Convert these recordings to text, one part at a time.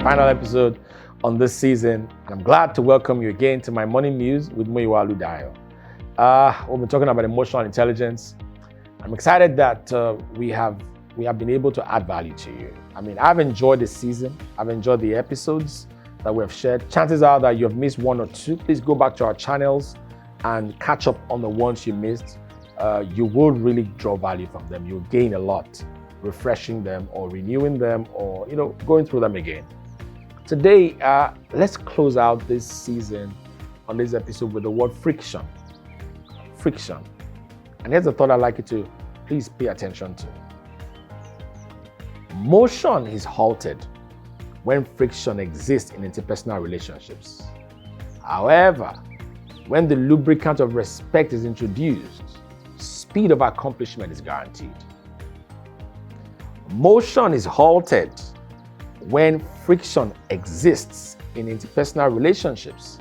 final episode on this season, and I'm glad to welcome you again to my Morning Muse with me, Oludayo. We've been talking about emotional intelligence. I'm excited that we have been able to add value to you. I mean, I've enjoyed this season. I've enjoyed the episodes that we have shared. Chances are that you have missed one or two. Please go back to our channels and catch up on the ones you missed. You will really draw value from them. You'll gain a lot, refreshing them or renewing them or going through them again. Today, let's close out this season on this episode with the word friction. Friction. And here's a thought I'd like you to please pay attention to. Motion is halted when friction exists in interpersonal relationships. However, when the lubricant of respect is introduced, speed of accomplishment is guaranteed. Motion is halted when friction exists in interpersonal relationships.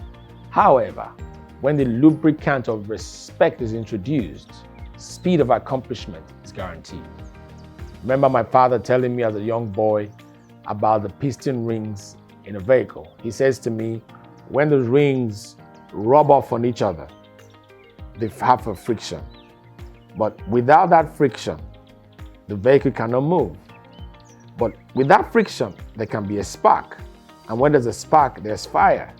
However, when the lubricant of respect is introduced, speed of accomplishment is guaranteed. Remember my father telling me as a young boy about the piston rings in a vehicle. He says to me, when the rings rub off on each other, they have a friction. But without that friction, the vehicle cannot move. But with that friction, there can be a spark. And when there's a spark, there's fire.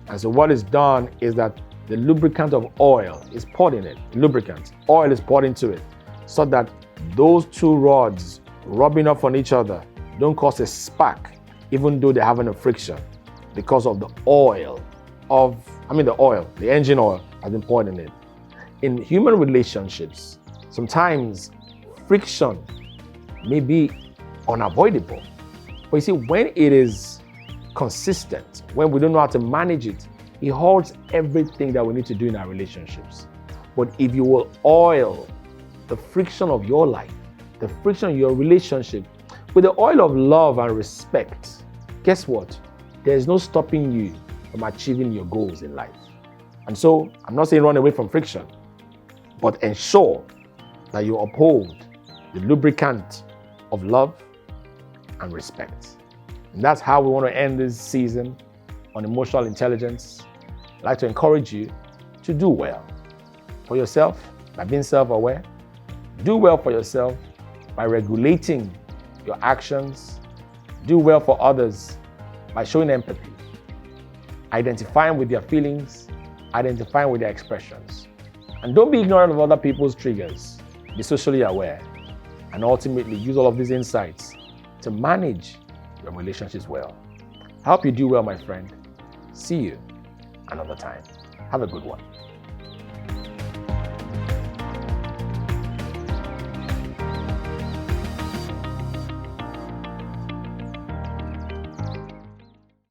And so what is done is that the lubricant of oil is poured in it. Lubricant, oil is poured into it so that those two rods rubbing off on each other don't cause a spark, even though they're having a friction, because of the oil the engine oil has been poured in it. In human relationships, sometimes friction may be unavoidable. But you see, when it is consistent, when we don't know how to manage it, it halts everything that we need to do in our relationships. But if you will oil the friction of your life, the friction of your relationship, with the oil of love and respect, guess what? There's no stopping you from achieving your goals in life. And so, I'm not saying run away from friction, but ensure that you uphold the lubricant of love and respect. And that's how we want to end this season on emotional intelligence. I'd like to encourage you to do well for yourself by being self-aware. Do well for yourself by regulating your actions. Do well for others by showing empathy, identifying with their feelings, identifying with their expressions. And don't be ignorant of other people's triggers. Be socially aware and ultimately use all of these insights to manage your relationships well. I hope you do well, my friend. See you another time. Have a good one.